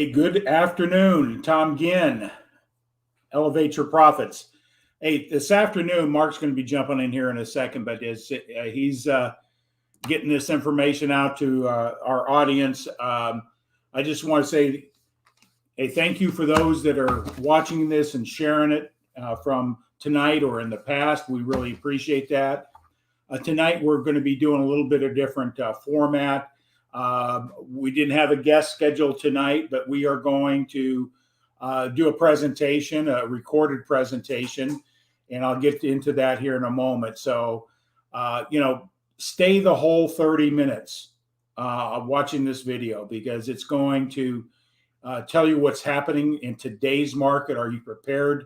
Hey, good afternoon, Tom Ginn, Elevate Your Profits. Hey, this afternoon, Mark's going to be jumping in here in a second, but he's getting this information out to our audience. I just want to say, hey, thank you for those that are watching this and sharing it from tonight or in the past. We really appreciate that. Tonight, we're going to be doing a little bit of different format. We didn't have a guest scheduled tonight, but we are going to do a presentation, a recorded presentation, and I'll get into that here in a moment. So, stay the whole 30 minutes watching this video, because it's going to tell you what's happening in today's market. Are you prepared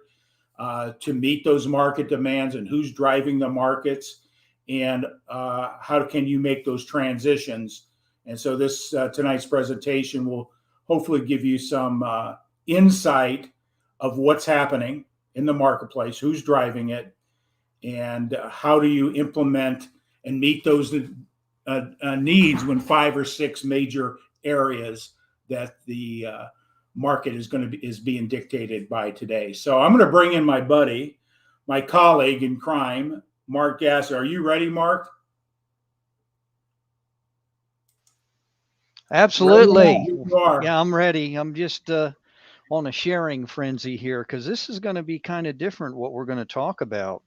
to meet those market demands, and who's driving the markets, and how can you make those transitions? And so this tonight's presentation will hopefully give you some insight of what's happening in the marketplace, who's driving it, and how do you implement and meet those needs when 5 or 6 major areas that the market is being dictated by today. So I'm going to bring in my buddy, my colleague in crime, Mark Gasser. Are you ready, Mark? Absolutely. Yeah, I'm ready. I'm just on a sharing frenzy here, because this is going to be kind of different what we're going to talk about.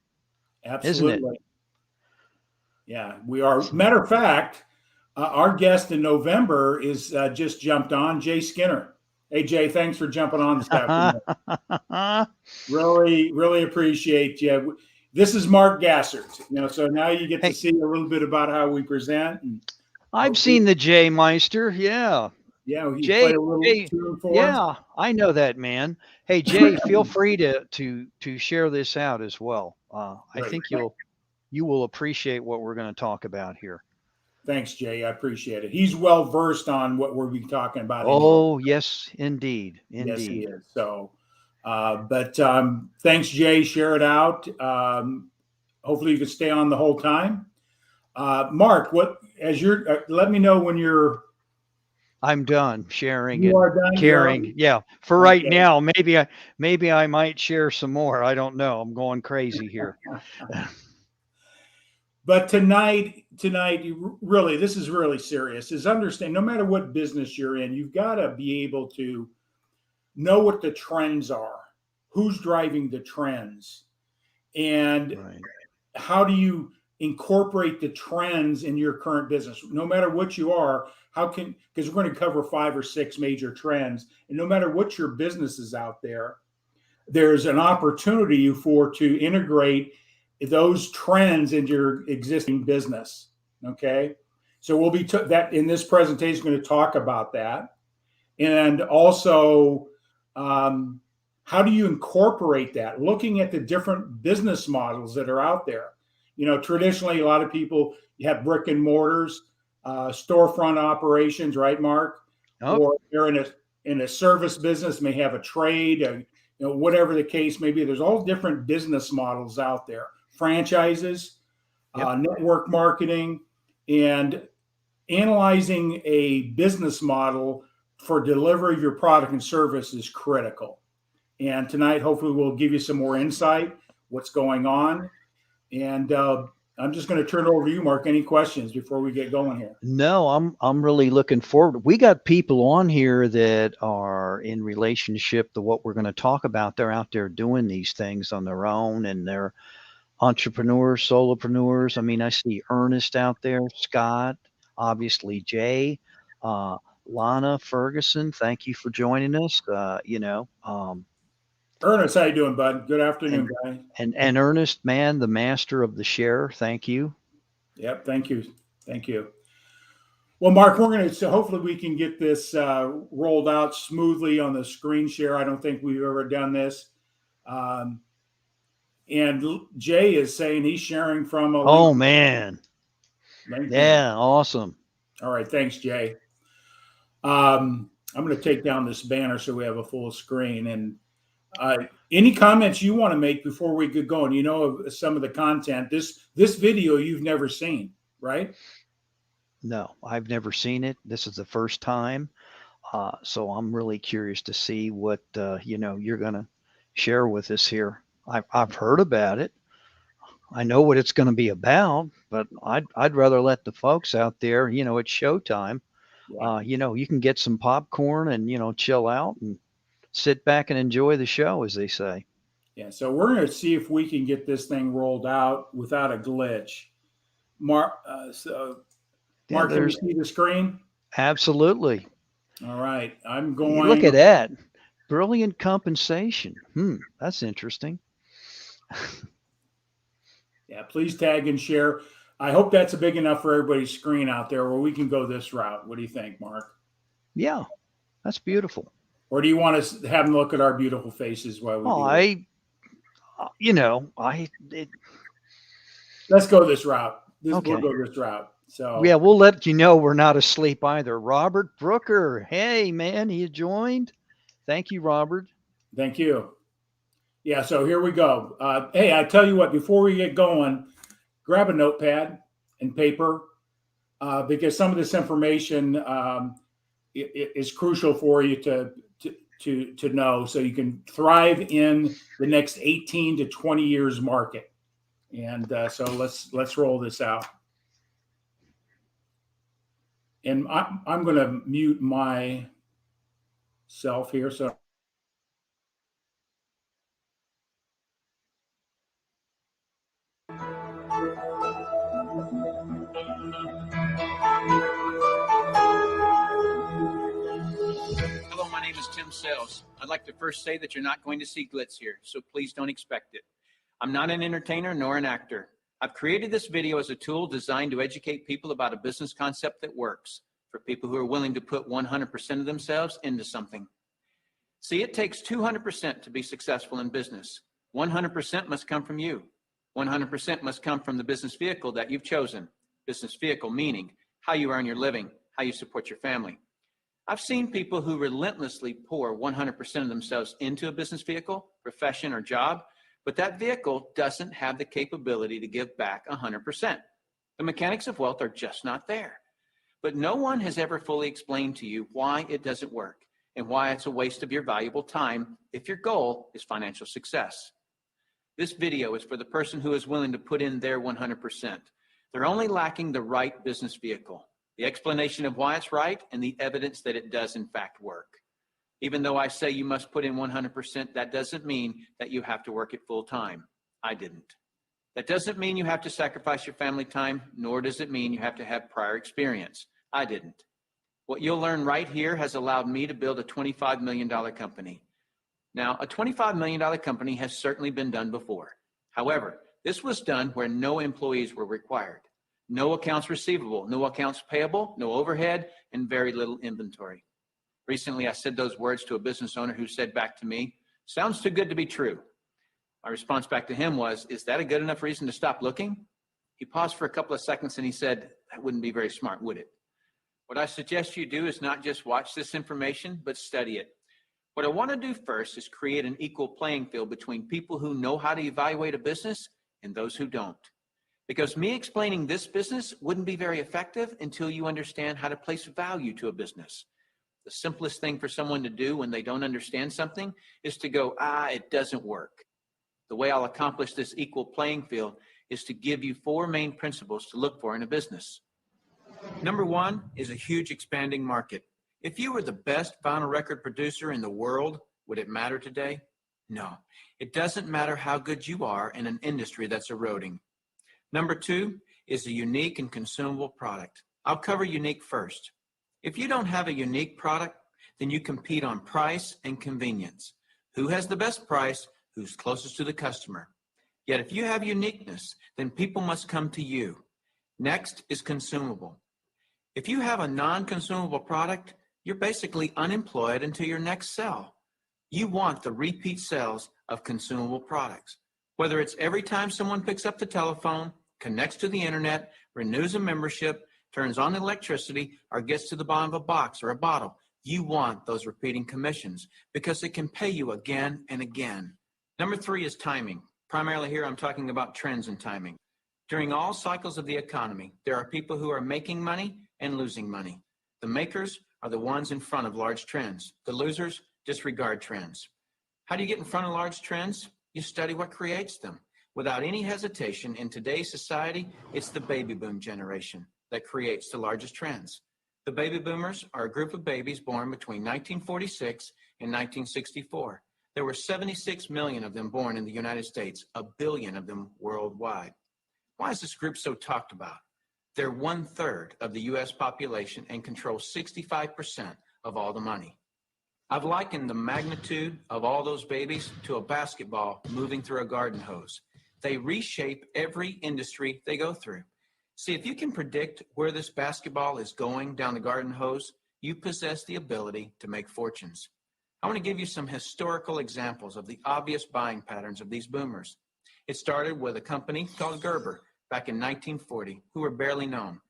Absolutely. Isn't it? Yeah, we are. Matter of fact, our guest in November is just jumped on, Jay Skinner. Hey, Jay, thanks for jumping on this afternoon. Really appreciate you. This is Mark Gasser. So now you get to see a little bit about how we present. And I've seen the Jay Meister. Yeah. Yeah, he Jay, played a little tune for us. Yeah, I know that, man. Hey, Jay, feel free to share this out as well. I think you will appreciate what we're going to talk about here. Thanks, Jay. I appreciate it. He's well versed on what we'll be talking about. Oh, yes, indeed. Yes, he is. So, but thanks, Jay. Share it out. Hopefully, you can stay on the whole time. Mark, let me know when you're. I'm done sharing you are done, caring. Yeah, for right now, maybe I might share some more. I don't know. I'm going crazy here. But tonight, really, this is really serious. Is understand, no matter what business you're in, you've got to be able to know what the trends are, who's driving the trends, and how do you incorporate the trends in your current business. No matter what you are, because we're going to cover 5 or 6 major trends, and no matter what your business is out there, there's an opportunity to integrate those trends into your existing business. Okay, so we'll be that in this presentation going to talk about that, and also how do you incorporate that, looking at the different business models that are out there. Traditionally, a lot of people, you have brick and mortars, storefront operations, right, Mark? Or they're in a service business, may have a trade, whatever the case may be. There's all different business models out there. Franchises, network marketing, and analyzing a business model for delivery of your product and service is critical. And tonight, hopefully, we'll give you some more insight, what's going on. And I'm just going to turn it over to you, Mark. Any questions before we get going here? No, I'm really looking forward. We got people on here that are in relationship to what we're going to talk about. They're out there doing these things on their own, and they're entrepreneurs, solopreneurs. I mean, I see Ernest out there, Scott, obviously Jay, Lana Ferguson. Thank you for joining us. Ernest, how you doing, bud? Good afternoon, guy. And Ernest, man, the master of the share. Thank you. Yep, thank you. Well, Mark, so hopefully we can get this rolled out smoothly on the screen share. I don't think we've ever done this. And Jay is saying he's sharing from a LinkedIn. Man. LinkedIn. Yeah, awesome. All right, thanks, Jay. I'm going to take down this banner so we have a full screen. And any comments you want to make before we get going? Some of the content. This video you've never seen, right? No, I've never seen it. This is the first time. So I'm really curious to see what you're going to share with us here. I've heard about it. I know what it's going to be about, but I'd rather let the folks out there, it's showtime. Yeah. You can get some popcorn and chill out and sit back and enjoy the show, as they say. Yeah. So we're going to see if we can get this thing rolled out without a glitch. Mark, Yeah, Mark, can you there's see the screen? absolutely. All right. I'm You look going. at that. Brilliant compensation. That's interesting. Yeah. Please tag and share. I hope that's big enough for everybody's screen out there where we can go this route. What do you think, Mark? Yeah, that's beautiful. Or do you want us to have them look at our beautiful faces while we Oh, do this? Let's go this route. We'll Okay. go this route. Yeah, So we'll let you know we're not asleep either. Robert Brooker. Hey, man, he joined. Thank you, Robert. thank you. Yeah, so here we go. Hey, I tell you what, before we get going, grab a notepad and paper because some of this information is crucial for you to know so you can thrive in the next 18 to 20 years market. And so let's roll this out. And I'm going to mute myself here. So Hello, my name is Tim Sales. I'd like to first say that you're not going to see glitz here, so please don't expect it. I'm not an entertainer nor an actor. I've created this video as a tool designed to educate people about a business concept that works for people who are willing to put 100% of themselves into something. See, it takes 200% to be successful in business. 100% must come from you. 100% must come from the business vehicle that you've chosen. Business vehicle meaning how you earn your living, how you support your family. I've seen people who relentlessly pour 100% of themselves into a business vehicle, profession, or job, but that vehicle doesn't have the capability to give back 100%. The mechanics of wealth are just not there. But no one has ever fully explained to you why it doesn't work and why it's a waste of your valuable time if your goal is financial success. This video is for the person who is willing to put in their 100%. They're only lacking the right business vehicle, the explanation of why it's right, and the evidence that it does in fact work. Even though I say you must put in 100%, that doesn't mean that you have to work it full time. I didn't. That doesn't mean you have to sacrifice your family time, nor does it mean you have to have prior experience. I didn't. What you'll learn right here has allowed me to build a $25 million company. Now, a $25 million company has certainly been done before. However, this was done where no employees were required. No accounts receivable, no accounts payable, no overhead, and very little inventory. Recently, I said those words to a business owner who said back to me, "Sounds too good to be true." My response back to him was, "Is that a good enough reason to stop looking?" He paused for a couple of seconds and he said, "That wouldn't be very smart, would it?" What I suggest you do is not just watch this information, but study it. What I want to do first is create an equal playing field between people who know how to evaluate a business and those who don't. Because me explaining this business wouldn't be very effective until you understand how to place value to a business. The simplest thing for someone to do when they don't understand something is to go, it doesn't work. The way I'll accomplish this equal playing field is to give you 4 main principles to look for in a business. Number 1 is a huge expanding market. If you were the best vinyl record producer in the world, would it matter today? No, it doesn't matter how good you are in an industry that's eroding. Number 2 is a unique and consumable product. I'll cover unique first. If you don't have a unique product, then you compete on price and convenience. Who has the best price? Who's closest to the customer? Yet if you have uniqueness, then people must come to you. Next is consumable. If you have a non-consumable product, you're basically unemployed until your next sell. You want the repeat sales of consumable products. Whether it's every time someone picks up the telephone, connects to the internet, renews a membership, turns on electricity, or gets to the bottom of a box or a bottle, you want those repeating commissions because it can pay you again and again. Number 3 is timing. Primarily here, I'm talking about trends and timing. During all cycles of the economy, there are people who are making money and losing money. The makers are the ones in front of large trends. The losers disregard trends. How do you get in front of large trends? You study what creates them. Without any hesitation, in today's society, it's the baby boom generation that creates the largest trends. The baby boomers are a group of babies born between 1946 and 1964. There were 76 million of them born in the United States, a billion of them worldwide. Why is this group so talked about? They're 1/3 of the U.S. population and control 65% of all the money. I've likened the magnitude of all those babies to a basketball moving through a garden hose. They reshape every industry they go through. See, if you can predict where this basketball is going down the garden hose, you possess the ability to make fortunes. I want to give you some historical examples of the obvious buying patterns of these boomers. It started with a company called Gerber back in 1940, who were barely known.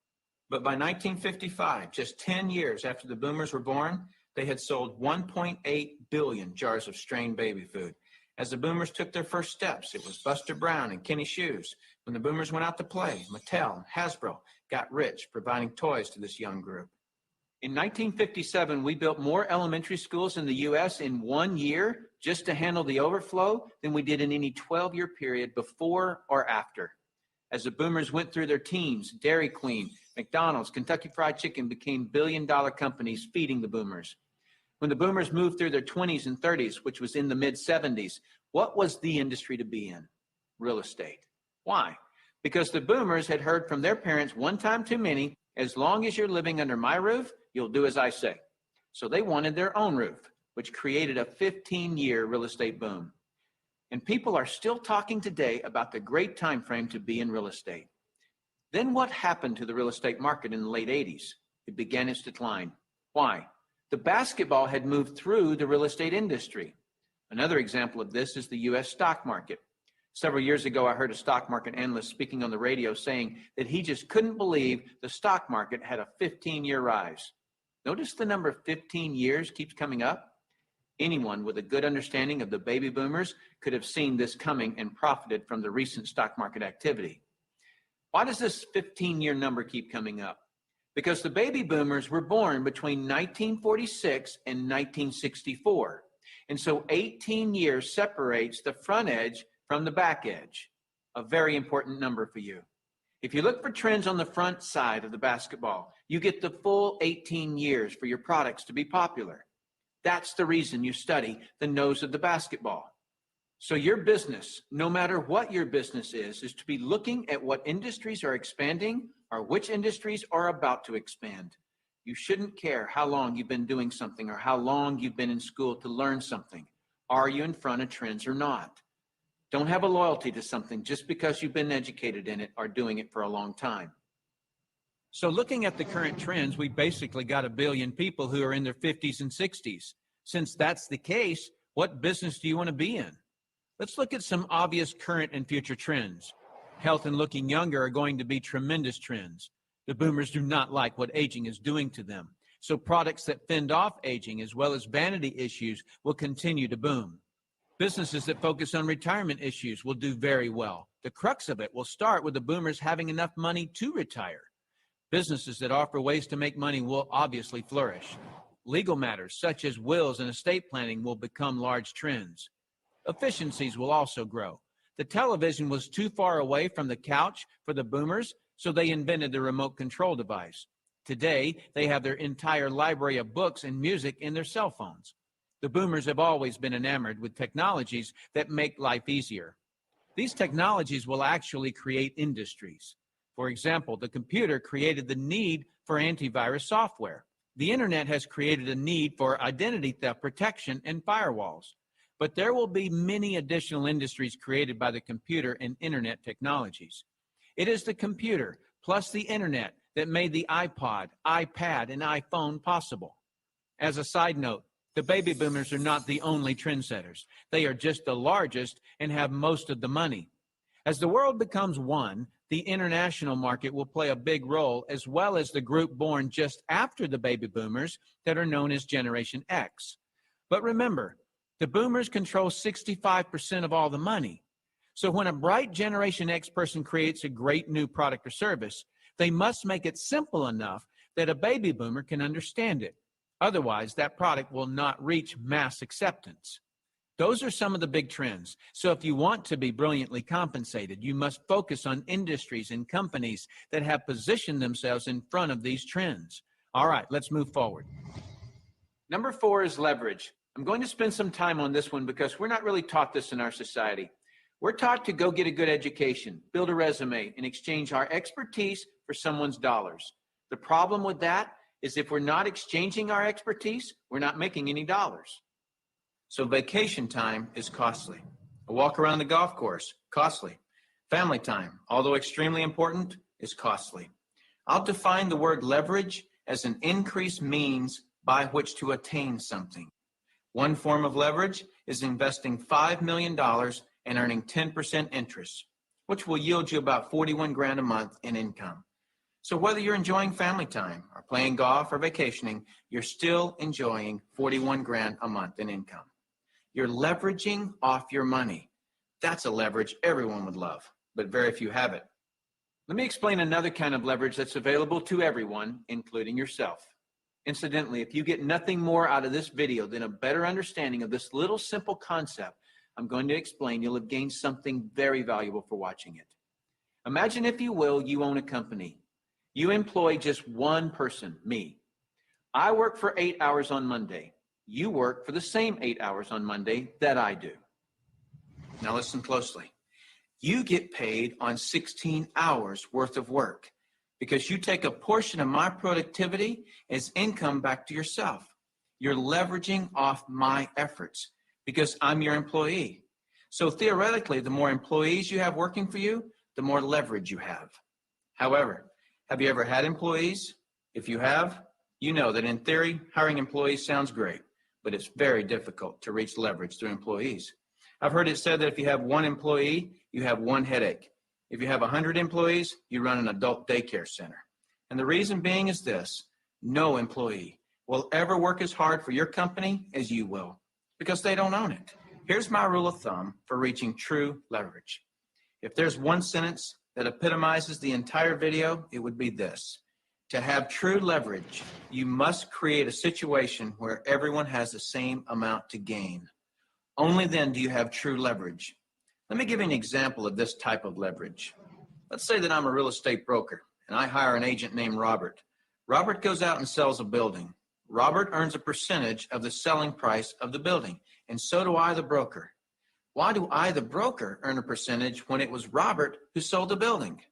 But by 1955, just 10 years after the boomers were born, they had sold 1.8 billion jars of strained baby food. As the boomers took their first steps, it was Buster Brown and Kenny Shoes. When the boomers went out to play, Mattel and Hasbro got rich, providing toys to this young group. In 1957, we built more elementary schools in the U.S. in 1 year just to handle the overflow than we did in any 12-year period before or after. As the boomers went through their teens, Dairy Queen, McDonald's, Kentucky Fried Chicken became billion-dollar companies feeding the boomers. When the boomers moved through their 20s and 30s, which was in the mid-70s, what was the industry to be in? Real estate. Why? Because the boomers had heard from their parents one time too many, as long as you're living under my roof, you'll do as I say. So they wanted their own roof, which created a 15-year real estate boom. And people are still talking today about the great time frame to be in real estate. Then what happened to the real estate market in the late 80s? It began its decline. Why? The basketball had moved through the real estate industry. Another example of this is the U.S. stock market. Several years ago, I heard a stock market analyst speaking on the radio saying that he just couldn't believe the stock market had a 15-year rise. Notice the number 15 years keeps coming up. Anyone with a good understanding of the baby boomers could have seen this coming and profited from the recent stock market activity. Why does this 15-year number keep coming up? Because the baby boomers were born between 1946 and 1964. And so 18 years separates the front edge from the back edge. A very important number for you. If you look for trends on the front side of the basketball, you get the full 18 years for your products to be popular. That's the reason you study the nose of the basketball. So your business, no matter what your business is to be looking at what industries are expanding or which industries are about to expand. You shouldn't care how long you've been doing something or how long you've been in school to learn something. Are you in front of trends or not? Don't have a loyalty to something just because you've been educated in it or doing it for a long time. So looking at the current trends, we basically got 1 billion people who are in their 50s and 60s. Since that's the case, what business do you want to be in? Let's look at some obvious current and future trends. Health and looking younger are going to be tremendous trends. The boomers do not like what aging is doing to them. So products that fend off aging as well as vanity issues will continue to boom. Businesses that focus on retirement issues will do very well. The crux of it will start with the boomers having enough money to retire. Businesses that offer ways to make money will obviously flourish. Legal matters such as wills and estate planning will become large trends. Efficiencies will also grow. The television was too far away from the couch for the boomers, so they invented the remote control device. Today, they have their entire library of books and music in their cell phones. The boomers have always been enamored with technologies that make life easier. These technologies will actually create industries. For example, the computer created the need for antivirus software. The internet has created a need for identity theft protection and firewalls. But there will be many additional industries created by the computer and internet technologies. It is the computer plus the internet that made the iPod, iPad, and iPhone possible. As a side note, the baby boomers are not the only trendsetters. They are just the largest and have most of the money. As the world becomes one, the international market will play a big role, as well as the group born just after the baby boomers that are known as Generation X. But remember, the boomers control 65% of all the money. So when a bright Generation X person creates a great new product or service, they must make it simple enough that a baby boomer can understand it. Otherwise, that product will not reach mass acceptance. Those are some of the big trends. So if you want to be brilliantly compensated, you must focus on industries and companies that have positioned themselves in front of these trends. All right, let's move forward. Number 4 is leverage. I'm going to spend some time on this one because we're not really taught this in our society. We're taught to go get a good education, build a resume, and exchange our expertise for someone's dollars. The problem with that is if we're not exchanging our expertise, we're not making any dollars. So vacation time is costly. A walk around the golf course, costly. Family time, although extremely important, is costly. I'll define the word leverage as an increased means by which to attain something. One form of leverage is investing $5 million and earning 10% interest, which will yield you about 41 grand a month in income. So whether you're enjoying family time or playing golf or vacationing, you're still enjoying 41 grand a month in income. You're leveraging off your money. That's a leverage everyone would love, but very few have it. Let me explain another kind of leverage that's available to everyone, including yourself. Incidentally, if you get nothing more out of this video than a better understanding of this little simple concept I'm going to explain, you'll have gained something very valuable for watching it. Imagine, if you will, you own a company. You employ just one person, me. I work for 8 hours on Monday. You work for the same 8 hours on Monday that I do. Now listen closely. You get paid on 16 hours worth of work because you take a portion of my productivity as income back to yourself. You're leveraging off my efforts because I'm your employee. So theoretically, the more employees you have working for you, the more leverage you have. However, have you ever had employees? If you have, you know that in theory, hiring employees sounds great, but it's very difficult to reach leverage through employees. I've heard it said that if you have one employee, you have one headache. If you have 100 employees, you run an adult daycare center. And the reason being is this: no employee will ever work as hard for your company as you will because they don't own it. Here's my rule of thumb for reaching true leverage. If there's one sentence that epitomizes the entire video, it would be this: to have true leverage, you must create a situation where everyone has the same amount to gain. Only then do you have true leverage. Let me give you an example of this type of leverage. Let's say that I'm a real estate broker and I hire an agent named Robert. Robert goes out and sells a building. Robert earns a percentage of the selling price of the building, and so do I, the broker. Why do I, the broker, earn a percentage when it was Robert who sold the building?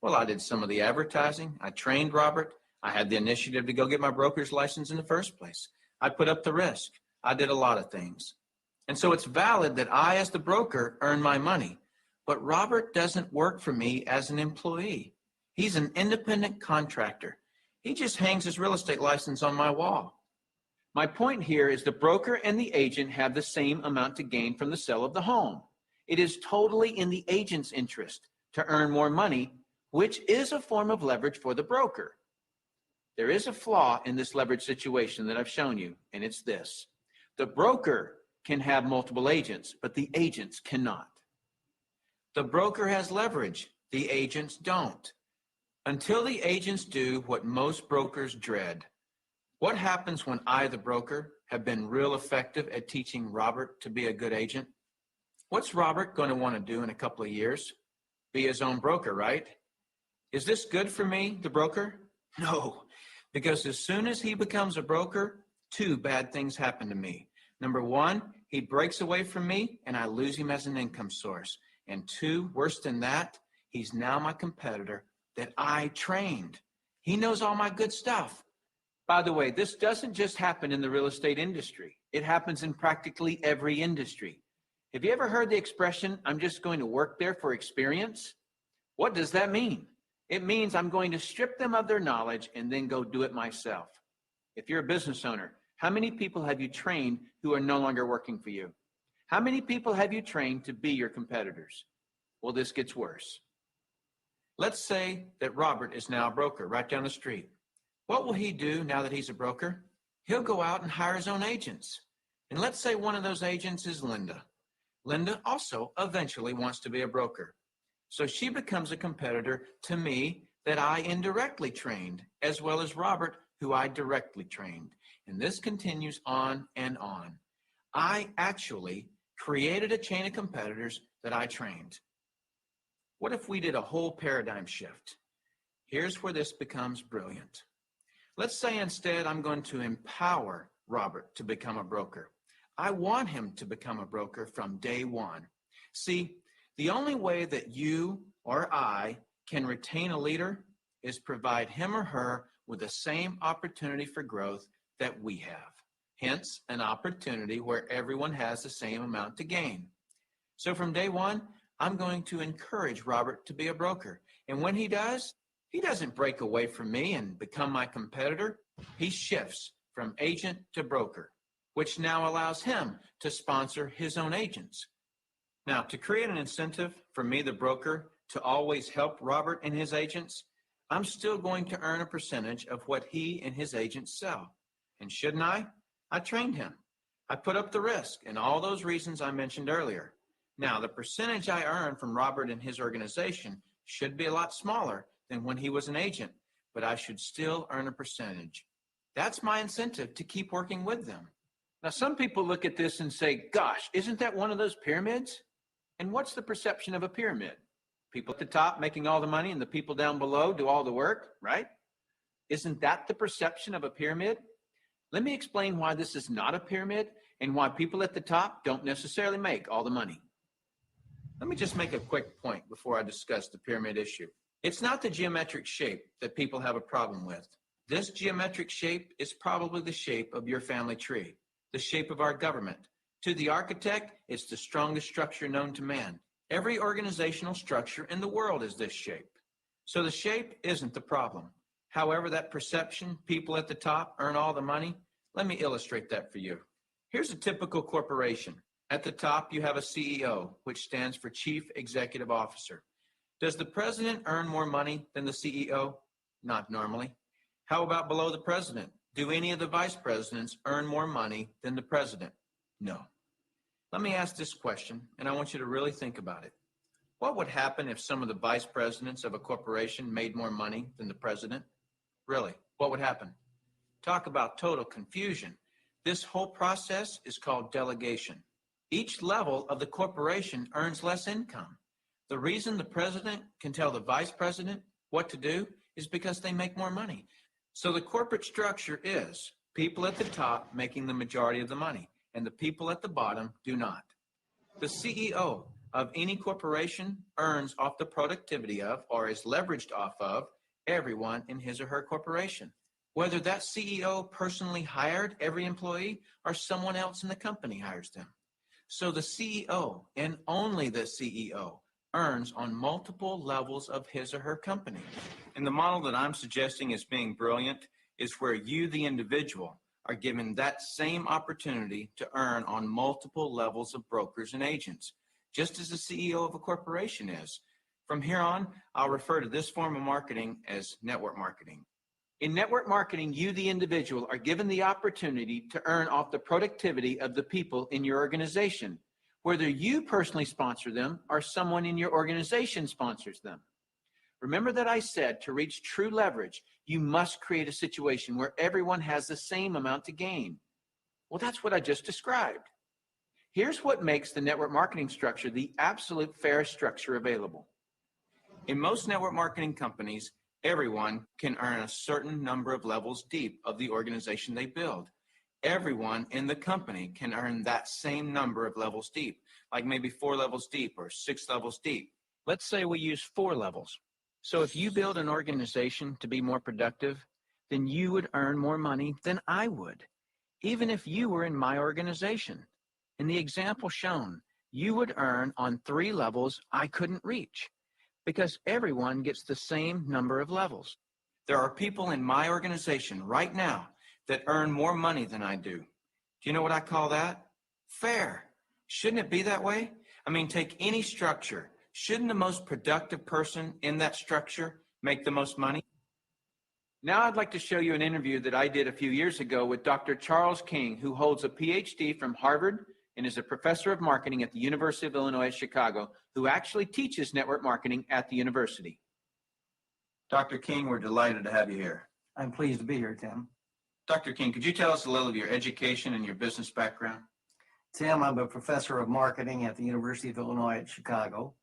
Well, I did some of the advertising. I trained Robert. I had the initiative to go get my broker's license in the first place. I put up the risk. I did a lot of things. And so it's valid that I, as the broker, earn my money. But Robert doesn't work for me as an employee. He's an independent contractor. He just hangs his real estate license on my wall. My point here is the broker and the agent have the same amount to gain from the sale of the home. It is totally in the agent's interest to earn more money, which is a form of leverage for the broker. There is a flaw in this leverage situation that I've shown you, and it's this: the broker can have multiple agents, but the agents cannot. The broker has leverage, the agents don't. Until the agents do what most brokers dread. What happens when I, the broker, have been real effective at teaching Robert to be a good agent? What's Robert going to want to do in a couple of years? Be his own broker, right? Is this good for me, the broker? No, because as soon as he becomes a broker, two bad things happen to me. Number one, he breaks away from me and I lose him as an income source. And two, worse than that, he's now my competitor that I trained. He knows all my good stuff. By the way, this doesn't just happen in the real estate industry. It happens in practically every industry. Have you ever heard the expression, I'm just going to work there for experience? What does that mean? It means I'm going to strip them of their knowledge and then go do it myself. If you're a business owner, how many people have you trained who are no longer working for you? How many people have you trained to be your competitors? Well, this gets worse. Let's say that Robert is now a broker right down the street. What will he do now that he's a broker? He'll go out and hire his own agents. And let's say one of those agents is Linda. Linda also eventually wants to be a broker. So she becomes a competitor to me that I indirectly trained, as well as Robert, who I directly trained. And this continues on and on. I actually created a chain of competitors that I trained. What if we did a whole paradigm shift? Here's where this becomes brilliant. Let's say instead I'm going to empower Robert to become a broker. I want him to become a broker from day one. See, the only way that you or I can retain a leader is provide him or her with the same opportunity for growth that we have. Hence, an opportunity where everyone has the same amount to gain. So from day one, I'm going to encourage Robert to be a broker. And when he does, he doesn't break away from me and become my competitor. He shifts from agent to broker, which now allows him to sponsor his own agents. Now, to create an incentive for me, the broker, to always help Robert and his agents, I'm still going to earn a percentage of what he and his agents sell. And shouldn't I? I trained him. I put up the risk and all those reasons I mentioned earlier. Now, the percentage I earn from Robert and his organization should be a lot smaller than when he was an agent, but I should still earn a percentage. That's my incentive to keep working with them. Now, some people look at this and say, gosh, isn't that one of those pyramids? And what's the perception of a pyramid? People at the top making all the money and the people down below do all the work, right? Isn't that the perception of a pyramid? Let me explain why this is not a pyramid and why people at the top don't necessarily make all the money. Let me just make a quick point before I discuss the pyramid issue. It's not the geometric shape that people have a problem with. This geometric shape is probably the shape of your family tree, the shape of our government. To the architect, it's the strongest structure known to man. Every organizational structure in the world is this shape. So the shape isn't the problem. However, that perception, people at the top earn all the money, let me illustrate that for you. Here's a typical corporation. At the top, you have a CEO, which stands for Chief Executive Officer. Does the president earn more money than the CEO? Not normally. How about below the president? Do any of the vice presidents earn more money than the president? No. Let me ask this question, and I want you to really think about it. What would happen if some of the vice presidents of a corporation made more money than the president? Really, what would happen? Talk about total confusion. This whole process is called delegation. Each level of the corporation earns less income. The reason the president can tell the vice president what to do is because they make more money. So the corporate structure is people at the top making the majority of the money, and the people at the bottom do not. The CEO of any corporation earns off the productivity of, or is leveraged off of, everyone in his or her corporation. Whether that CEO personally hired every employee or someone else in the company hires them. So the CEO, and only the CEO, earns on multiple levels of his or her company. And the model that I'm suggesting as being brilliant is where you, the individual, are given that same opportunity to earn on multiple levels of brokers and agents, just as the CEO of a corporation is. From here on, I'll refer to this form of marketing as network marketing. In network marketing, you, the individual, are given the opportunity to earn off the productivity of the people in your organization, whether you personally sponsor them or someone in your organization sponsors them. Remember that I said to reach true leverage, you must create a situation where everyone has the same amount to gain. Well, that's what I just described. Here's what makes the network marketing structure the absolute fairest structure available. In most network marketing companies, everyone can earn a certain number of levels deep of the organization they build. Everyone in the company can earn that same number of levels deep, like maybe 4 levels deep or 6 levels deep. Let's say we use 4 levels. So if you build an organization to be more productive, then you would earn more money than I would, even if you were in my organization. In the example shown, you would earn on 3 levels I couldn't reach, because everyone gets the same number of levels. There are people in my organization right now that earn more money than I do. Do you know what I call that? Fair. Shouldn't it be that way? I mean, take any structure. Shouldn't the most productive person in that structure make the most money? Now I'd like to show you an interview that I did a few years ago with Dr. Charles King, who holds a PhD from Harvard and is a professor of marketing at the University of Illinois at Chicago, who actually teaches network marketing at the university. Dr. King, we're delighted to have you here. I'm pleased to be here, Tim. Dr. King, could you tell us a little of your education and your business background? Tim, I'm a professor of marketing at the University of Illinois at Chicago.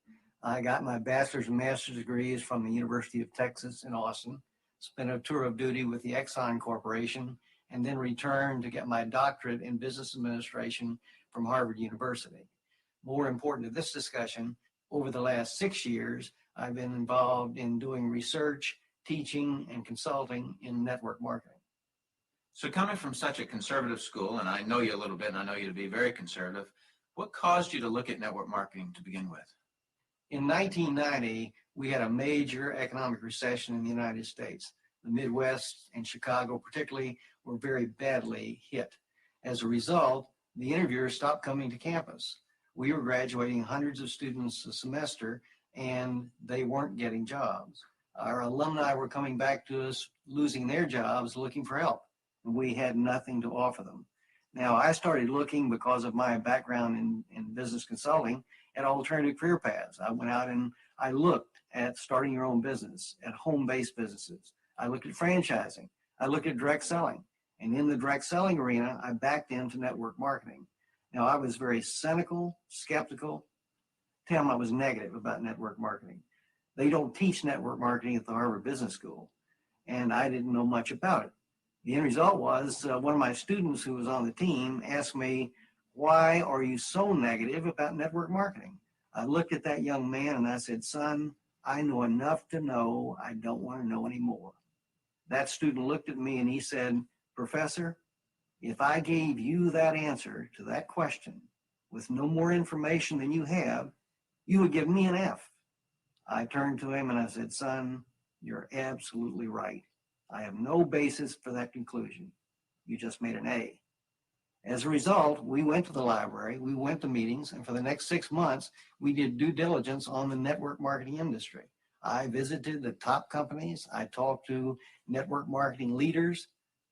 I got my bachelor's and master's degrees from the University of Texas in Austin, spent a tour of duty with the Exxon Corporation, and then returned to get my doctorate in business administration from Harvard University. More important to this discussion, over the last 6 years, I've been involved in doing research, teaching, and consulting in network marketing. So coming from such a conservative school, and I know you a little bit, and I know you to be very conservative, what caused you to look at network marketing to begin with? In 1990, we had a major economic recession in the United States. The Midwest and Chicago particularly were very badly hit. As a result, the interviewers stopped coming to campus. We were graduating hundreds of students a semester, and they weren't getting jobs. Our alumni were coming back to us, losing their jobs, looking for help, and we had nothing to offer them. Now, I started looking, because of my background in business consulting, at alternative career paths. I went out and I looked at starting your own business, at home-based businesses. I looked at franchising. I looked at direct selling. And in the direct selling arena, I backed into network marketing. Now, I was very cynical, skeptical. Tim, I was negative about network marketing. They don't teach network marketing at the Harvard Business School, and I didn't know much about it. The end result was one of my students who was on the team asked me, "Why are you so negative about network marketing?" I looked at that young man and I said, "Son, I know enough to know I don't want to know anymore." That student looked at me and he said, "Professor, if I gave you that answer to that question with no more information than you have, you would give me an F." I turned to him and I said, "Son, you're absolutely right. I have no basis for that conclusion. You just made an A." As a result, we went to the library, we went to meetings, and for the next 6 months, we did due diligence on the network marketing industry. I visited the top companies. I talked to network marketing leaders.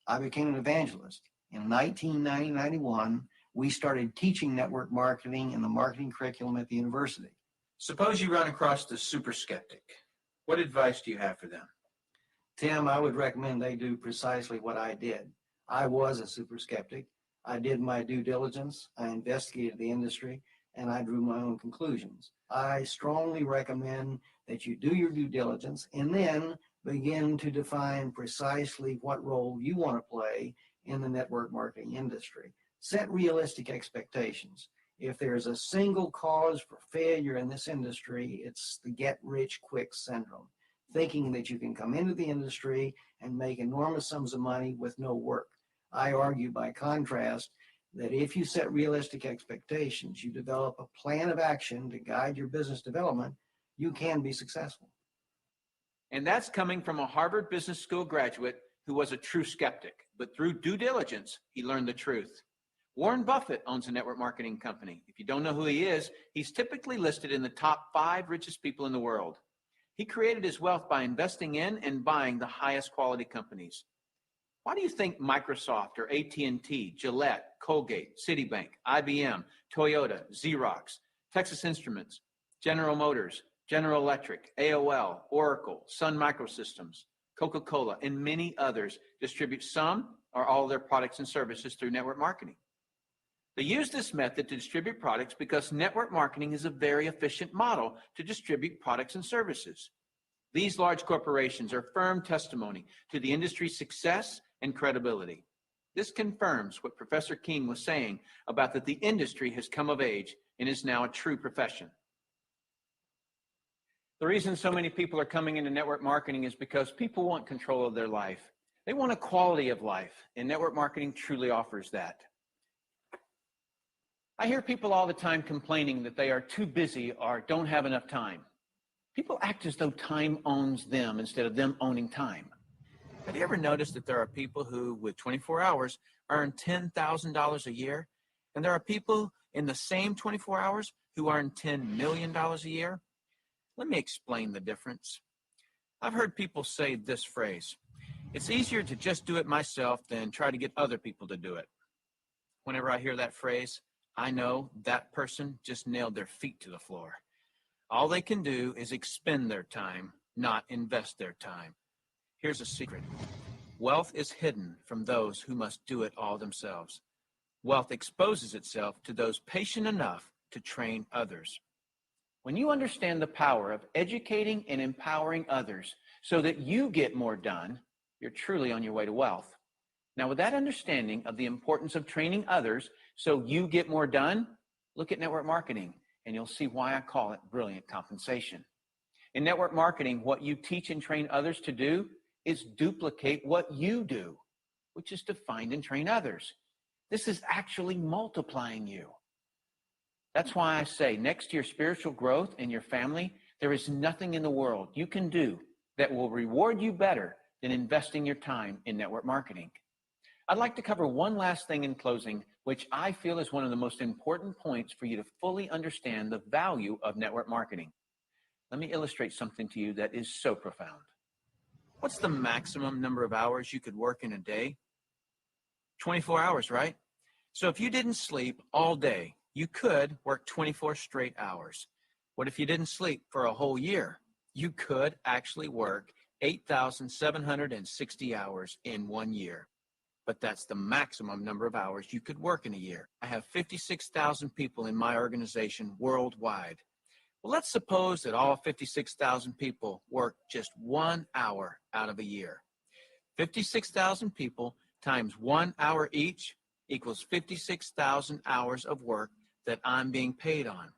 I became an evangelist. In 1990-91, we started teaching network marketing in the marketing curriculum at the university. Suppose you run across the super skeptic. What advice do you have for them? Tim, I would recommend they do precisely what I did. I was a super skeptic. I did my due diligence, I investigated the industry, and I drew my own conclusions. I strongly recommend that you do your due diligence and then begin to define precisely what role you want to play in the network marketing industry. Set realistic expectations. If there's a single cause for failure in this industry, it's the get-rich-quick syndrome, thinking that you can come into the industry and make enormous sums of money with no work. I argue, by contrast, that if you set realistic expectations, you develop a plan of action to guide your business development, you can be successful. And that's coming from a Harvard Business School graduate who was a true skeptic, but through due diligence, he learned the truth. Warren Buffett owns a network marketing company. If you don't know who he is, he's typically listed in the top 5 richest people in the world. He created his wealth by investing in and buying the highest quality companies. Why do you think Microsoft or AT&T, Gillette, Colgate, Citibank, IBM, Toyota, Xerox, Texas Instruments, General Motors, General Electric, AOL, Oracle, Sun Microsystems, Coca-Cola, and many others distribute some or all of their products and services through network marketing? They use this method to distribute products because network marketing is a very efficient model to distribute products and services. These large corporations are firm testimony to the industry's success and credibility. This confirms what Professor King was saying about that the industry has come of age and is now a true profession. The reason so many people are coming into network marketing is because people want control of their life. They want a quality of life, and network marketing truly offers that. I hear people all the time complaining that they are too busy or don't have enough time. People act as though time owns them instead of them owning time. Have you ever noticed that there are people who, with 24 hours, earn $10,000 a year, and there are people in the same 24 hours who earn $10 million a year? Let me explain the difference. I've heard people say this phrase: "It's easier to just do it myself than try to get other people to do it." Whenever I hear that phrase, I know that person just nailed their feet to the floor. All they can do is expend their time, not invest their time. Here's a secret. Wealth is hidden from those who must do it all themselves. Wealth exposes itself to those patient enough to train others. When you understand the power of educating and empowering others so that you get more done, you're truly on your way to wealth. Now, with that understanding of the importance of training others so you get more done, look at network marketing and you'll see why I call it brilliant compensation. In network marketing, what you teach and train others to do is duplicate what you do, which is to find and train others. This is actually multiplying you. That's why I say next to your spiritual growth and your family, there is nothing in the world you can do that will reward you better than investing your time in network marketing. I'd like to cover one last thing in closing, which I feel is one of the most important points for you to fully understand the value of network marketing. Let me illustrate something to you that is so profound. What's the maximum number of hours you could work in a day? 24 hours, right? So if you didn't sleep all day, you could work 24 straight hours. What if you didn't sleep for a whole year? You could actually work 8,760 hours in 1 year. But that's the maximum number of hours you could work in a year. I have 56,000 people in my organization worldwide. Well, let's suppose that all 56,000 people work just 1 hour out of a year. 56,000 people times 1 hour each equals 56,000 hours of work that I'm being paid on.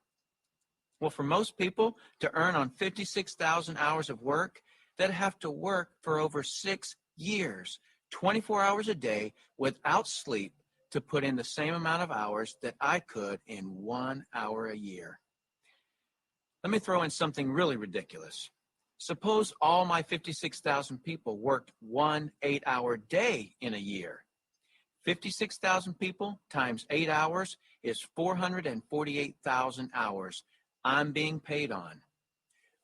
Well, for most people to earn on 56,000 hours of work, they'd have to work for over 6 years, 24 hours a day without sleep to put in the same amount of hours that I could in 1 hour a year. Let me throw in something really ridiculous. Suppose all my 56,000 people worked 1 8-hour day in a year. 56,000 people times 8 hours is 448,000 hours I'm being paid on.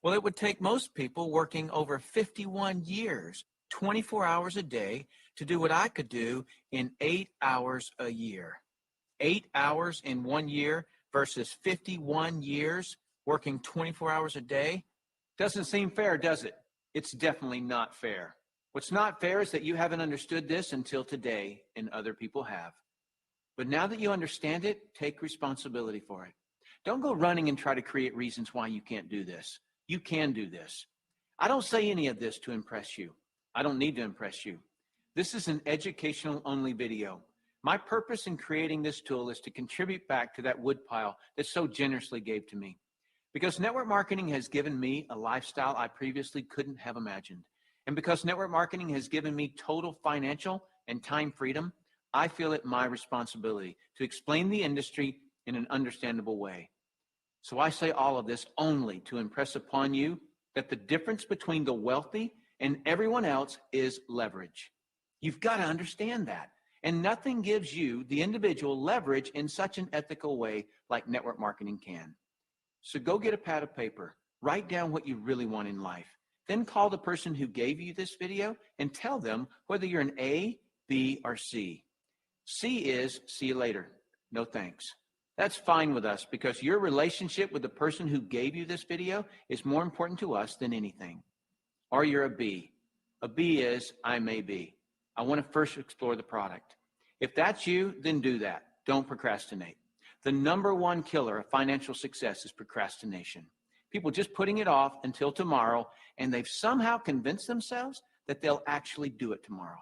Well, it would take most people working over 51 years, 24 hours a day, to do what I could do in 8 hours a year. 8 hours in 1 year versus 51 years working 24 hours a day. Doesn't seem fair, does it? It's definitely not fair. What's not fair is that you haven't understood this until today, and other people have. But now that you understand it, take responsibility for it. Don't go running and try to create reasons why you can't do this. You can do this. I don't say any of this to impress you. I don't need to impress you. This is an educational-only video. My purpose in creating this tool is to contribute back to that woodpile that so generously gave to me. Because network marketing has given me a lifestyle I previously couldn't have imagined. And because network marketing has given me total financial and time freedom, I feel it my responsibility to explain the industry in an understandable way. So I say all of this only to impress upon you that the difference between the wealthy and everyone else is leverage. You've got to understand that. And nothing gives you, the individual, leverage in such an ethical way like network marketing can. So go get a pad of paper, write down what you really want in life. Then call the person who gave you this video and tell them whether you're an A, B, or C. C is see you later. No thanks. That's fine with us because your relationship with the person who gave you this video is more important to us than anything. Or you're a B. A B is I may be. I want to first explore the product. If that's you, then do that. Don't procrastinate. The number one killer of financial success is procrastination. People just putting it off until tomorrow, and they've somehow convinced themselves that they'll actually do it tomorrow.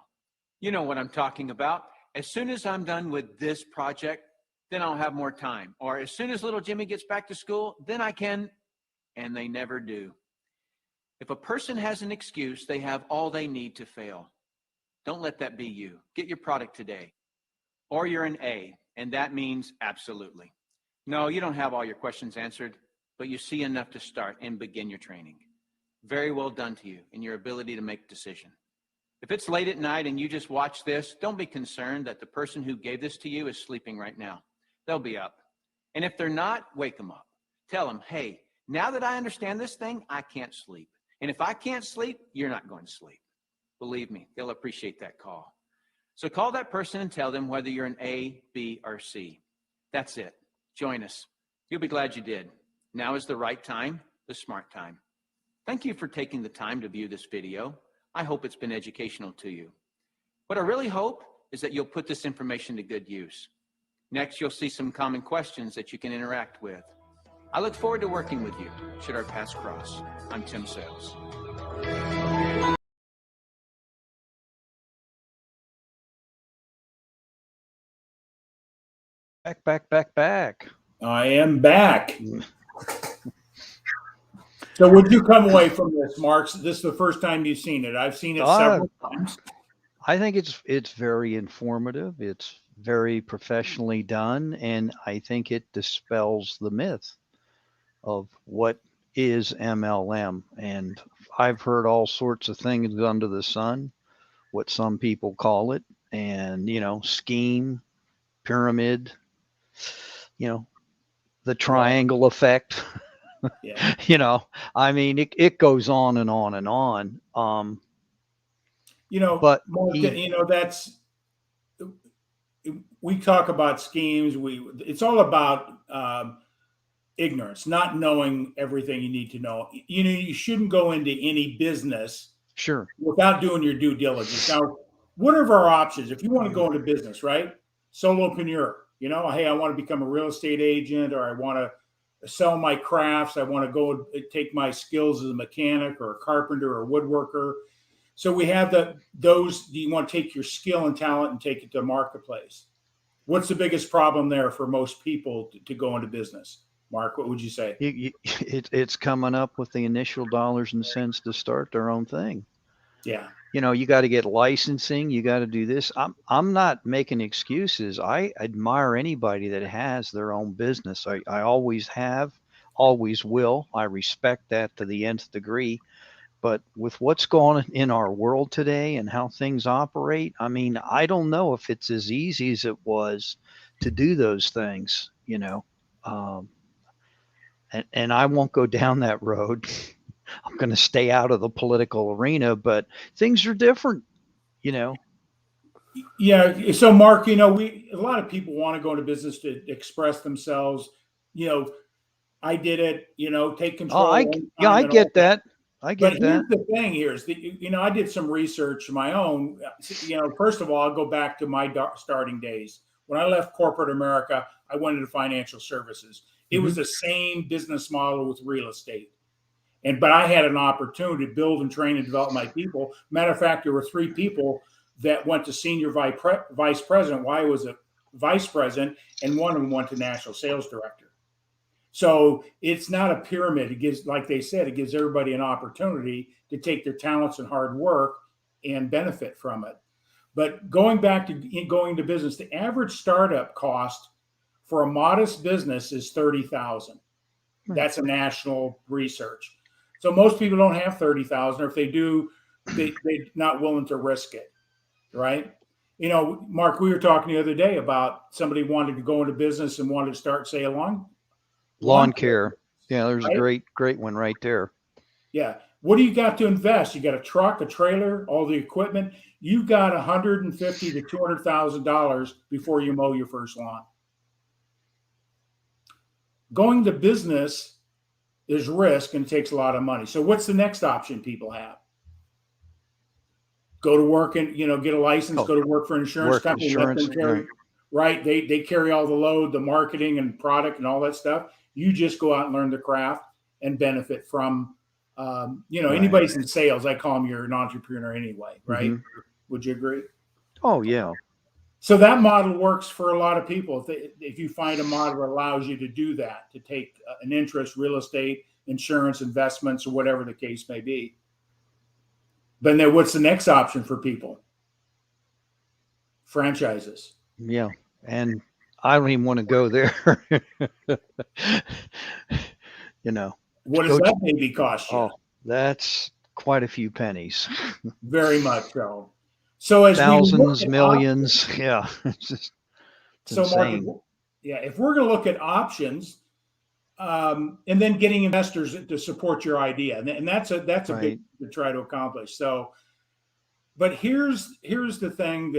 You know what I'm talking about. As soon as I'm done with this project, then I'll have more time. Or as soon as little Jimmy gets back to school, then I can, and they never do. If a person has an excuse, they have all they need to fail. Don't let that be you. Get your product today. Or you're an A, and that means absolutely. No, you don't have all your questions answered, but you see enough to start and begin your training. Very well done to you in your ability to make a decision. If it's late at night and you just watch this, don't be concerned that the person who gave this to you is sleeping right now. They'll be up. And if they're not, wake them up. Tell them, hey, now that I understand this thing, I can't sleep. And if I can't sleep, you're not going to sleep. Believe me, they'll appreciate that call. So call that person and tell them whether you're an A, B, or C. That's it. Join us. You'll be glad you did. Now is the right time, the smart time. Thank you for taking the time to view this video. I hope it's been educational to you. What I really hope is that you'll put this information to good use. Next, you'll see some common questions that you can interact with. I look forward to working with you should our paths cross. I'm Tim Sales. Back. I am back. So would you come away from this, Mark? This is the first time you've seen it. I've seen it several times. I think it's very informative. It's very professionally done, and I think it dispels the myth of what is MLM. And I've heard all sorts of things under the sun, what some people call it, and scheme, pyramid, the triangle effect. Yeah. I mean, it goes on and on and on. But Mark, that's, we talk about schemes. It's all about ignorance, not knowing everything you need to know. You shouldn't go into any business without doing your due diligence. Now, what are our options? If you want to go into business, right? Solopreneur, hey, I want to become a real estate agent, or I want to sell my crafts. I want to go take my skills as a mechanic or a carpenter or a woodworker. So we have those. Do you want to take your skill and talent and take it to the marketplace? What's the biggest problem there for most people to go into business? Mark, what would you say? It's coming up with the initial dollars and cents to start their own thing. Yeah. You got to get licensing. You got to do this. I'm not making excuses. I admire anybody that has their own business. I always have, always will. I respect that to the nth degree. But with what's going on in our world today and how things operate, I mean, I don't know if it's as easy as it was to do those things, and I won't go down that road. I'm going to stay out of the political arena, but things are different, Yeah. So Mark, a lot of people want to go into business to express themselves. I did it, take control. I get that. But here's the thing I did some research of my own. First of all, I'll go back to my starting days. When I left corporate America, I went into financial services. It was the same business model with real estate. But I had an opportunity to build and train and develop my people. Matter of fact, there were 3 people that went to senior vice president while I was a vice president, and one of them went to national sales director. So it's not a pyramid. It gives, like they said, it gives everybody an opportunity to take their talents and hard work and benefit from it. But going back to going to business, the average startup cost for a modest business is $30,000. That's a national research. So most people don't have $30,000, or if they do, they're not willing to risk it, right? Mark, we were talking the other day about somebody wanted to go into business and wanted to start, say, lawn care. Yeah, there's a great one right there. Yeah. What do you got to invest? You got a truck, a trailer, all the equipment. You've got $150,000 to $200,000 before you mow your first lawn. Going to business is risk and takes a lot of money. So what's the next option people have? Go to work and get a license. Go to work for an insurance company. Let them carry, right? They carry all the load, the marketing and product and all that stuff. You just go out and learn the craft and benefit from. Anybody's in sales. I call them you're an entrepreneur anyway, right? Mm-hmm. Would you agree? Oh yeah. So that model works for a lot of people. If you find a model that allows you to do that, to take an interest, real estate, insurance, investments, or whatever the case may be. But then what's the next option for people? Franchises. Yeah. And I don't even want to go there. What does that maybe cost you? Oh, that's quite a few pennies. Very much so. So as thousands, millions, yeah. It's insane. Mark, if we're going to look at options, and then getting investors to support your idea, and that's a big to try to accomplish. So, but here's the thing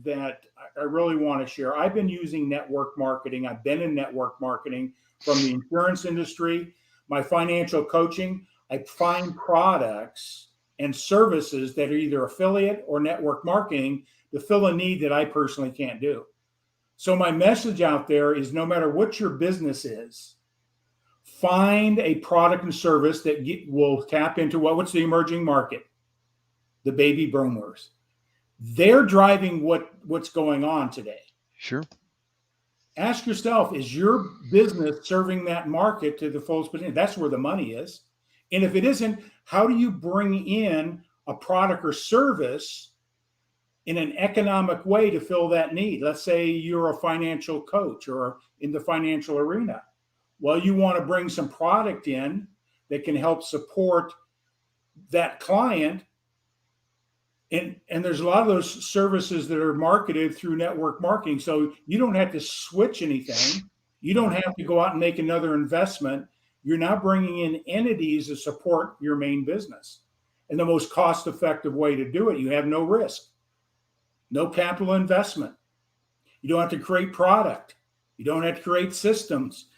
that I really want to share. I've been using network marketing. I've been in network marketing from the insurance industry, my financial coaching. I find products and services that are either affiliate or network marketing to fill a need that I personally can't do. So my message out there is, no matter what your business is, find a product and service that will tap into what's the emerging market, the baby boomers. They're driving what's going on today. Sure. Ask yourself, is your business serving that market to the fullest potential? That's where the money is. And if it isn't, how do you bring in a product or service in an economic way to fill that need? Let's say you're a financial coach or in the financial arena. Well, you want to bring some product in that can help support that client. And there's a lot of those services that are marketed through network marketing. So you don't have to switch anything. You don't have to go out and make another investment. You're now bringing in entities to support your main business. And the most cost-effective way to do it, you have no risk, no capital investment. You don't have to create product. You don't have to create systems.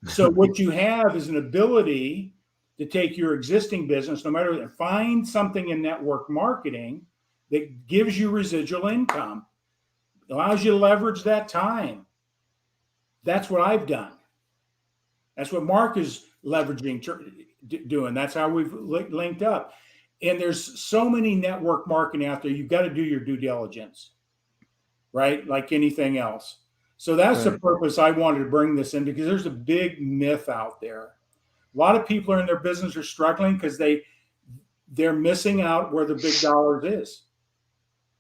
So what you have is an ability to take your existing business, no matter what, find something in network marketing that gives you residual income, allows you to leverage that time. That's what I've done. That's what Mark is leveraging, doing. That's how we've linked up. And there's so many network marketing out there. You've got to do your due diligence, right? Like anything else. So that's the purpose I wanted to bring this in, because there's a big myth out there. A lot of people are in their business are struggling because they're missing out where the big dollars is.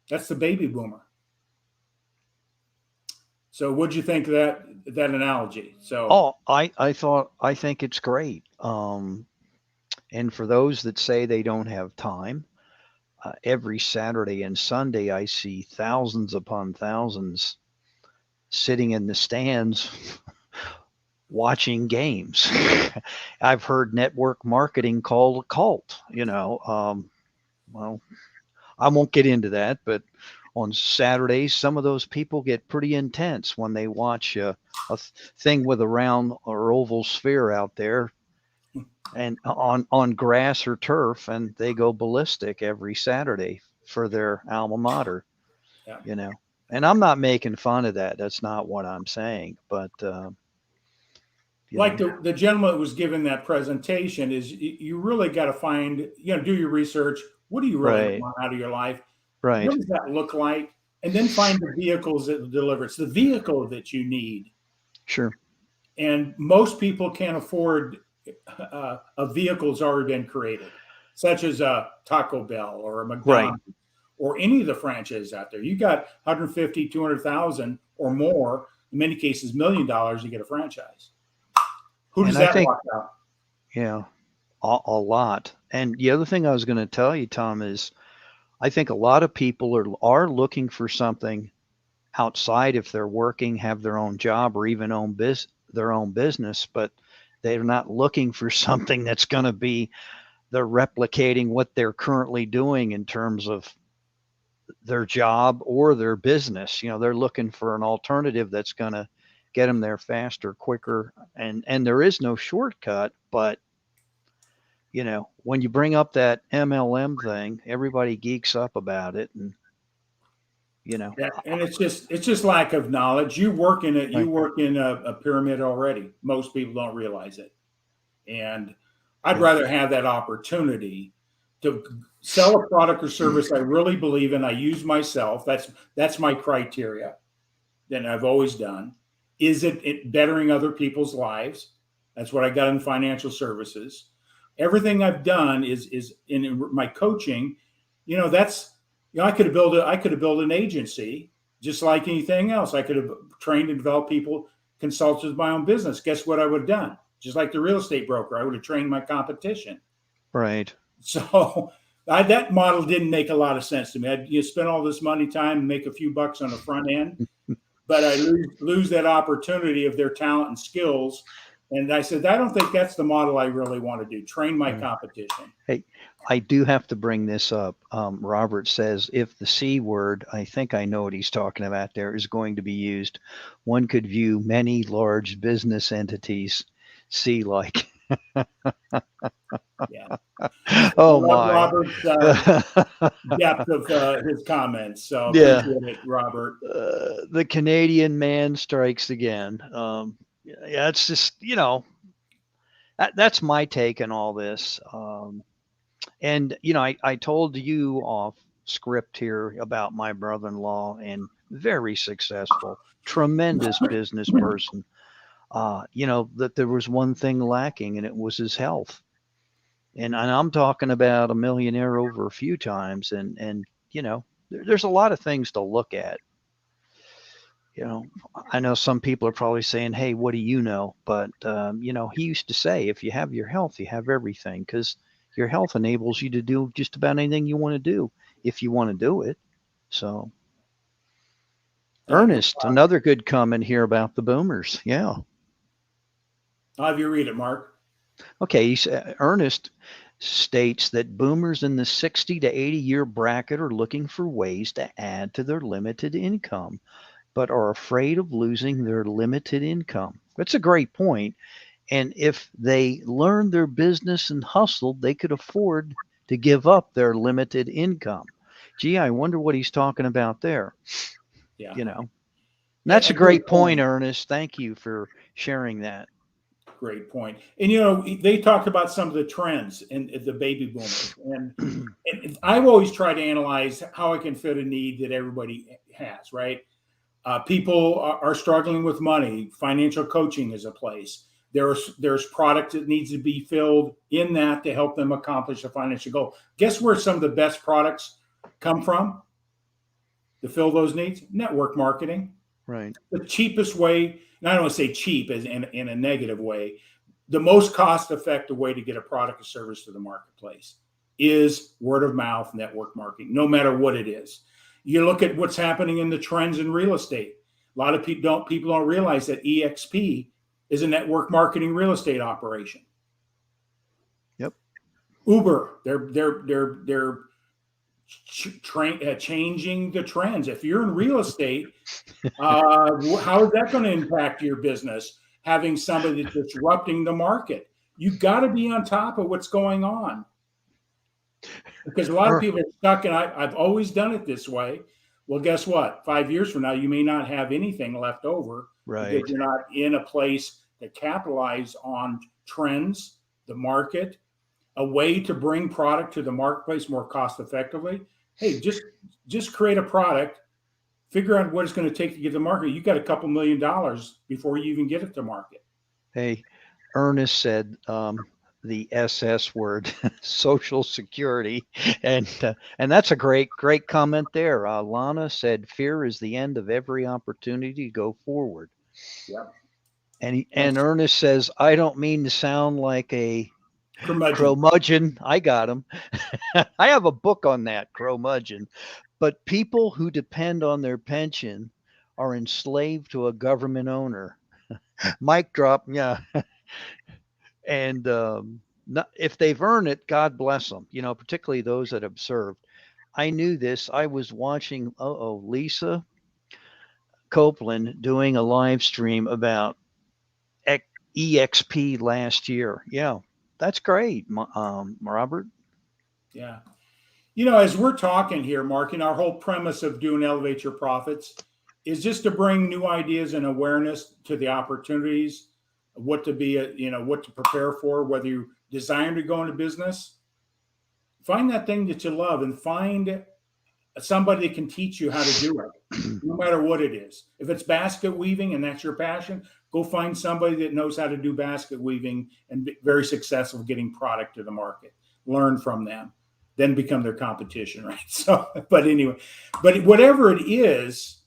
That's the baby boomer. So what'd you think of that analogy? So I think it's great. And for those that say they don't have time, every Saturday and Sunday I see thousands upon thousands sitting in the stands watching games. I've heard network marketing called a cult, well, I won't get into that, but on Saturdays, some of those people get pretty intense when they watch a thing with a round or oval sphere out there and on grass or turf, and they go ballistic every Saturday for their alma mater, and I'm not making fun of that. That's not what I'm saying, but like the gentleman that was giving that presentation is, you really got to find, do your research. What do you really want out of your life? Right. What does that look like? And then find the vehicles that deliver. It's the vehicle that you need. Sure. And most people can't afford a vehicle that's already been created, such as a Taco Bell or a McDonald's or any of the franchises out there. You got 150, 200,000 or more, in many cases, $1 million, you get a franchise. Who does that walk out? Yeah, a lot. And the other thing I was going to tell you, Tom, is I think a lot of people are looking for something outside if they're working, have their own job, or even their own business, but they're not looking for something that's going to be they're replicating what they're currently doing in terms of their job or their business. They're looking for an alternative that's going to get them there faster, quicker, and there is no shortcut. But when you bring up that MLM thing, everybody geeks up about it, and yeah, and it's just lack of knowledge. You work in a pyramid already. Most people don't realize it, and I'd rather have that opportunity to sell a product or service I really believe in. I use myself. That's my criteria. That I've always done. Is it bettering other people's lives? That's what I got in financial services. Everything I've done is in my coaching. I could have built an agency just like anything else. I could have trained and developed people, consulted my own business. Guess what I would have done? Just like the real estate broker, I would have trained my competition. Right. So that model didn't make a lot of sense to me. You spend all this money, time, and make a few bucks on the front end, but I lose that opportunity of their talent and skills. And I said, I don't think that's the model I really want to do. Train my competition. Hey, I do have to bring this up. Robert says, if the C word, I think I know what he's talking about there, is going to be used, one could view many large business entities C like. Yeah. Oh Love my. Robert's depth of his comments. So Yeah. appreciate it, Robert. The Canadian man strikes again. Yeah, it's just, that's my take on all this. And, I told you off script here about my brother-in-law, and very successful, tremendous business person. That there was one thing lacking, and it was his health. And I'm talking about a millionaire over a few times. And there's a lot of things to look at. I know some people are probably saying, "Hey, what do you know?" But he used to say, "If you have your health, you have everything," because your health enables you to do just about anything you want to do if you want to do it. So, Yeah, no Ernest, problem. another good comment here about the boomers. Yeah. I'll have you read it, Mark. Okay. Ernest states that boomers in the 60 to 80-year bracket are looking for ways to add to their limited income, but are afraid of losing their limited income. That's a great point. And if they learned their business and hustled, they could afford to give up their limited income. Gee, I wonder what he's talking about there. Yeah. That's A a great point, point. Ernest. Thank you for sharing that. Great point. And they talked about some of the trends in the baby boomers, and I've always tried to analyze how I can fit a need that everybody has. Right? People are struggling with money. Financial coaching is a place. There's product that needs to be filled in that to help them accomplish a financial goal. Guess where some of the best products come from to fill those needs? Network marketing. Right. The cheapest way, and I don't want to say cheap as in a negative way, the most cost-effective way to get a product or service to the marketplace is word of mouth network marketing, no matter what it is. You look at what's happening in the trends in real estate. A lot of people don't realize that EXP is a network marketing real estate operation. Yep. Uber, they're changing the trends. If you're in real estate, how is that going to impact your business? Having somebody that's disrupting the market, you got to be on top of what's going on, because a lot of people are stuck. And I've always done it this way. Well, guess what? 5 years from now, you may not have anything left over, right, because you're not in a place to capitalize on trends, the market, a way to bring product to the marketplace more cost effectively. Hey, just create a product, figure out what it's going to take to get to market. You got a couple $1 million before you even get it to market. Hey, Ernest said the SS word, Social Security, and that's a great comment there. Lana said, "Fear is the end of every opportunity to go forward." Yep. And Ernest says, "I don't mean to sound like a curmudgeon. I got him. I have a book on that, curmudgeon. But people who depend on their pension are enslaved to a government owner." Mic drop. Yeah. And if they've earned it, God bless them. Particularly those that have served. I knew this. I was watching Lisa Copeland doing a live stream about EXP last year. Yeah, that's great, Robert. Yeah. As we're talking here, Mark, our whole premise of doing Elevate Your Profits is just to bring new ideas and awareness to the opportunities, what to be, what to prepare for, whether you desire to go into business. Find that thing that you love and find somebody that can teach you how to do it, no matter what it is. If it's basket weaving and that's your passion, go find somebody that knows how to do basket weaving and be very successful getting product to the market. Learn from them, then become their competition, right? So, but whatever it is,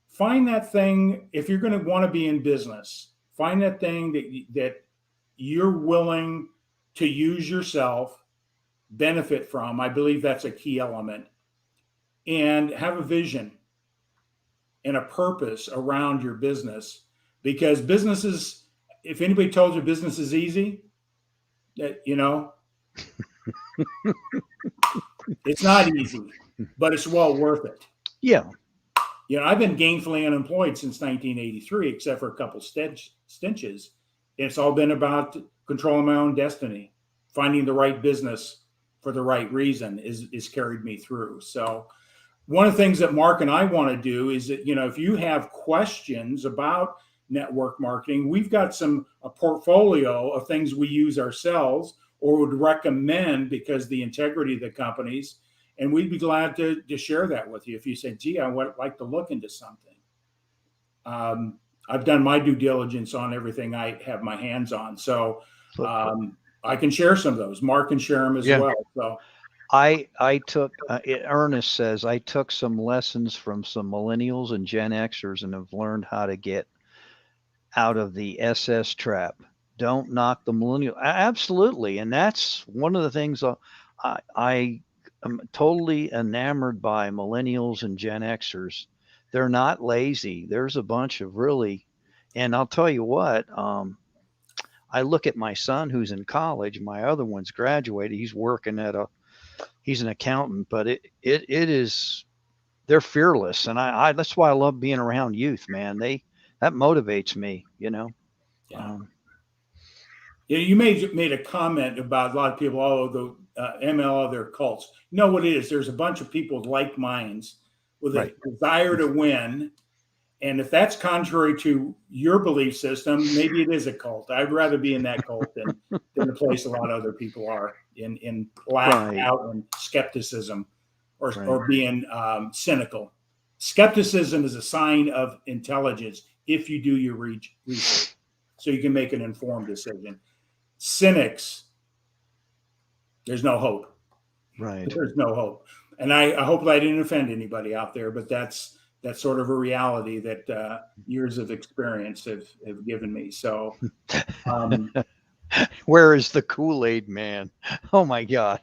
find that thing. If you're going to want to be in business, find that thing that you're willing to use yourself, benefit from. I believe that's a key element. And have a vision and a purpose around your business, because businesses, if anybody told you business is easy, that, it's not easy, but it's well worth it. Yeah. I've been gainfully unemployed since 1983, except for a couple stinches. It's all been about controlling my own destiny, finding the right business for the right reason is carried me through. So one of the things that Mark and I want to do is that, if you have questions about network marketing, we've got a portfolio of things we use ourselves or would recommend because the integrity of the companies, and we'd be glad to share that with you if you say, gee, I would like to look into something. I've done my due diligence on everything I have my hands on. So I can share some of those. Mark can share them as well. So I took, Ernest says, I took some lessons from some millennials and Gen Xers and have learned how to get out of the SS trap. Don't knock the millennial. Absolutely. And that's one of the things I am totally enamored by millennials and Gen Xers. They're not lazy. There's a bunch of really, and I'll tell you what, I look at my son who's in college. My other one's graduated. He's working he's an accountant, but it is, they're fearless. And I that's why I love being around youth, man. That motivates me, Yeah. You made a comment about a lot of people, all of the ML, their cults. You know what it is? There's a bunch of people with like minds with a desire to win. And if that's contrary to your belief system, maybe it is a cult. I'd rather be in that cult than the place a lot of other people are in lack out and skepticism or being cynical. Skepticism is a sign of intelligence if you do your research, so you can make an informed decision. Cynics, there's no hope. Right. There's no hope. And I hope that I didn't offend anybody out there, but that's sort of a reality that years of experience have given me. So where is the Kool-Aid man? Oh my God.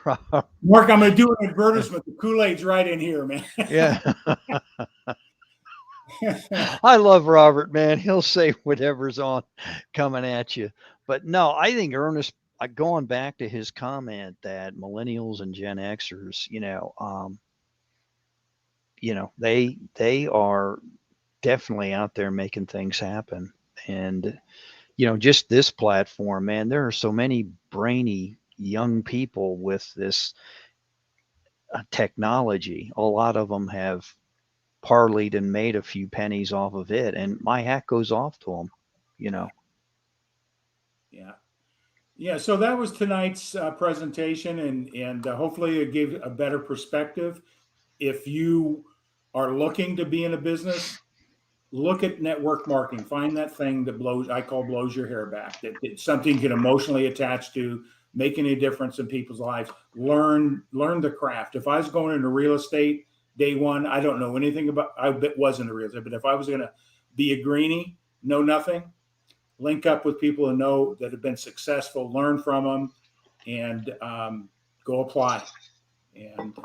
Mark, I'm going to do an advertisement. The Kool-Aid's right in here, man. Yeah. I love Robert, man. He'll say whatever's coming at you. But no, I think Ernest, going back to his comment that millennials and Gen Xers, they are definitely out there making things happen. And, just this platform, man, there are so many brainy young people with this technology. A lot of them have parlayed and made a few pennies off of it. And my hat goes off to them, Yeah. So that was tonight's presentation, and hopefully it gave a better perspective. If you are looking to be in a business, look at network marketing. Find that thing that blows your hair back. That it's something you can emotionally attach to, making a difference in people's lives. Learn the craft. If I was going into real estate day one, I don't know anything about. I wasn't a real estate, but if I was going to be a greenie, know nothing, link up with people that have been successful, learn from them, and go apply. And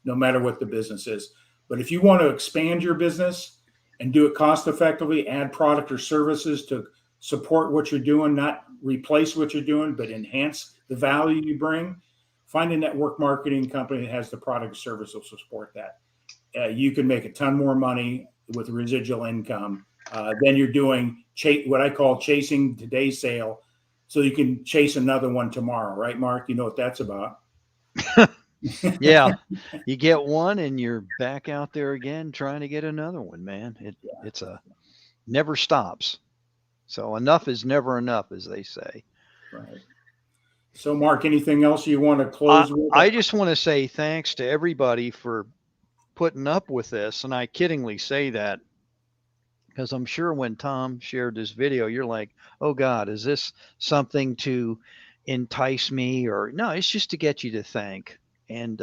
no matter what the business is. But if you want to expand your business and do it cost effectively, add product or services to support what you're doing, not replace what you're doing, but enhance the value you bring, find a network marketing company that has the product or service will support that. You can make a ton more money with residual income than you're doing what I call chasing today's sale so you can chase another one tomorrow. Right, Mark? You know what that's about. Yeah, you get one and you're back out there again trying to get another one, man. It's never stops. So enough is never enough, as they say. Right. So, Mark, anything else you want to close with? I just want to say thanks to everybody for putting up with this, and I kiddingly say that because I'm sure when Tom shared this video, you're like, "Oh God, is this something to entice me?" Or no, it's just to get you to think. And,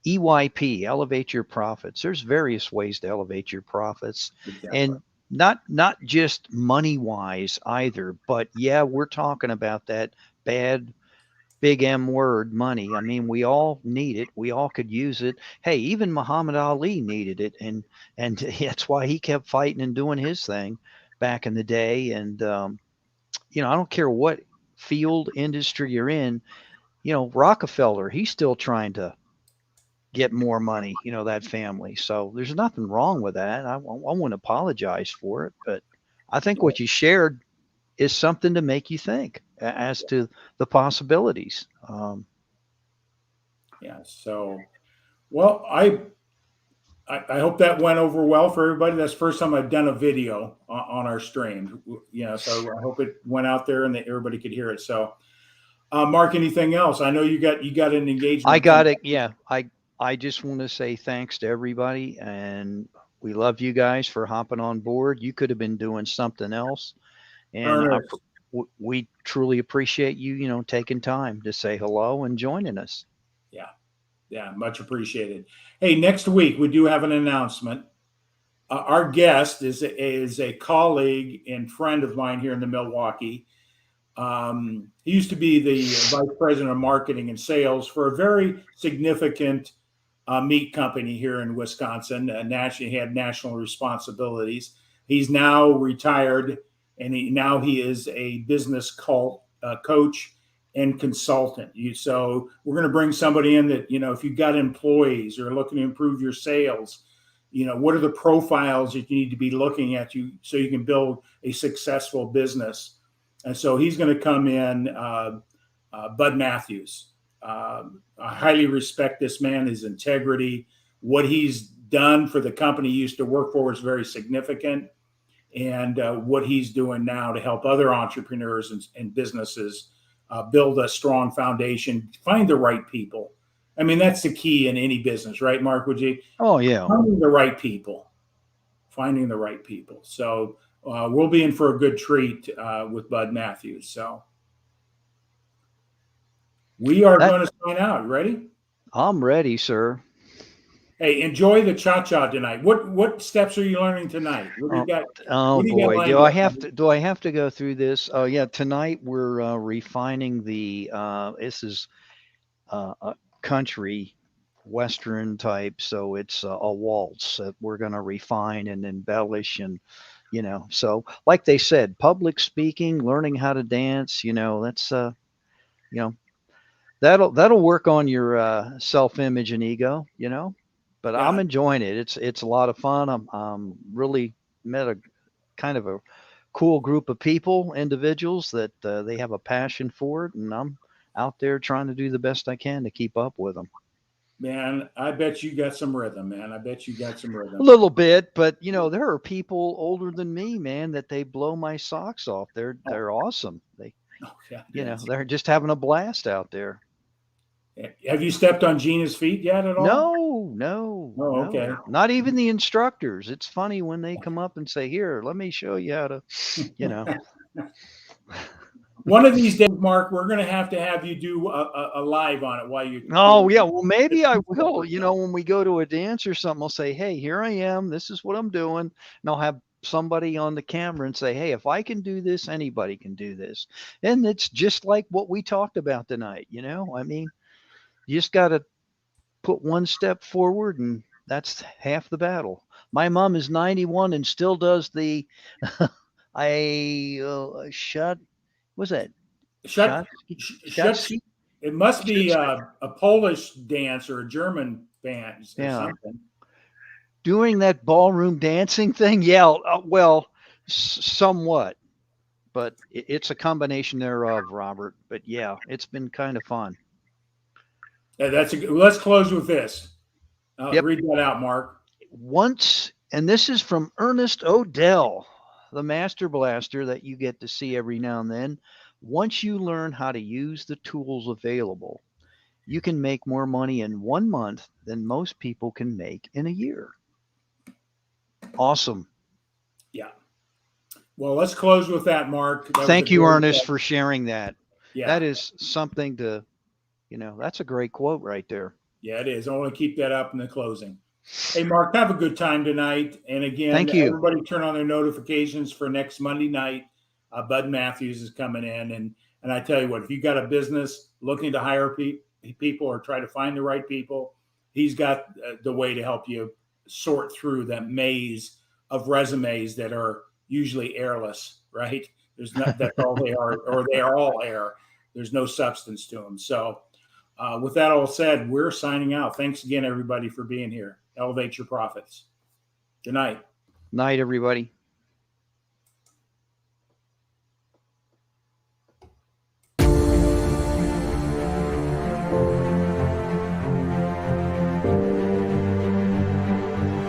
EYP, elevate your profits. There's various ways to elevate your profits. Exactly. And not just money wise either, but yeah, we're talking about that bad, big M word, money. I mean, we all need it. We all could use it. Hey, even Muhammad Ali needed it. And that's why he kept fighting and doing his thing back in the day. And, I don't care what field industry you're in. Rockefeller, he's still trying to get more money, that family. So there's nothing wrong with that. I won't apologize for it, but I think what you shared is something to make you think as to the possibilities. Yeah. So, well, I hope that went over well for everybody. That's the first time I've done a video on our stream. So I hope it went out there and that everybody could hear it. So, Mark, anything else? I know you got an engagement. I got it. Yeah. I just want to say thanks to everybody, and we love you guys for hopping on board. You could have been doing something else, and Ernest. we truly appreciate you, taking time to say hello and joining us. Yeah. Yeah. Much appreciated. Hey, next week we do have an announcement. Our guest is a colleague and friend of mine here in the Milwaukee. He used to be the vice president of marketing and sales for a very significant meat company here in Wisconsin. He had national responsibilities. He's now retired, and he is a business coach and consultant. So we're going to bring somebody in that, if you've got employees or looking to improve your sales, what are the profiles that you need to be looking at so you can build a successful business. And so he's going to come in, Bud Matthews. I highly respect this man, his integrity. What he's done for the company he used to work for is very significant. And what he's doing now to help other entrepreneurs and businesses build a strong foundation, find the right people. I mean, that's the key in any business, right, Mark? Would you? Oh, yeah. Finding the right people. So we'll be in for a good treat with Bud Matthews. So we are going to sign out. Ready? I'm ready, sir. Hey, enjoy the cha-cha tonight. What steps are you learning tonight? What do you got? Oh boy, do I have to go through this? Oh yeah, tonight we're refining the this is a country western type, so it's a waltz that we're going to refine and embellish, and so like they said, public speaking, learning how to dance, that's that'll work on your self-image and ego, but Yeah. I'm enjoying it. It's a lot of fun. I'm really met a kind of a cool group of individuals that they have a passion for it, and I'm out there trying to do the best I can to keep up with them. Man, I bet you got some rhythm, man. I bet you got some rhythm. A little bit, but there are people older than me, man, that they blow my socks off. They're awesome. They're just having a blast out there. Have you stepped on Gina's feet yet at all? No. Oh, okay. No. Not even the instructors. It's funny when they come up and say, "Here, let me show you how to," One of these days, Mark, we're going to have you do a live on it while you. Oh yeah, well maybe I will. When we go to a dance or something, I'll say, "Hey, here I am. This is what I'm doing," and I'll have somebody on the camera and say, "Hey, if I can do this, anybody can do this." And it's just like what we talked about tonight. I mean, you just got to put one step forward, and that's half the battle. My mom is 91 and still does the what's that? Shut. It must be a Polish dance or a German dance or something. Doing that ballroom dancing thing, yeah. Well, somewhat, but it's a combination thereof, Robert. But yeah, it's been kind of fun. Let's close with this. Read that out, Mark. And this is from Ernest Odell, the Master Blaster that you get to see every now and then. Once you learn how to use the tools available, you can make more money in 1 month than most people can make in a year. Awesome. Yeah. Well, let's close with that, Mark. Thank you, Ernest, for sharing that. Yeah. That is something to, that's a great quote right there. Yeah, it is. I want to keep that up in the closing. Hey, Mark, have a good time tonight. And again, thank you. Everybody turn on their notifications for next Monday night. Bud Matthews is coming in. And I tell you what, if you got a business looking to hire people or try to find the right people, he's got the way to help you sort through that maze of resumes that are usually airless, right? That's all they are, or they are all air. There's no substance to them. So with that all said, we're signing out. Thanks again, everybody, for being here. Elevate your profits. Good night. Night, everybody. you.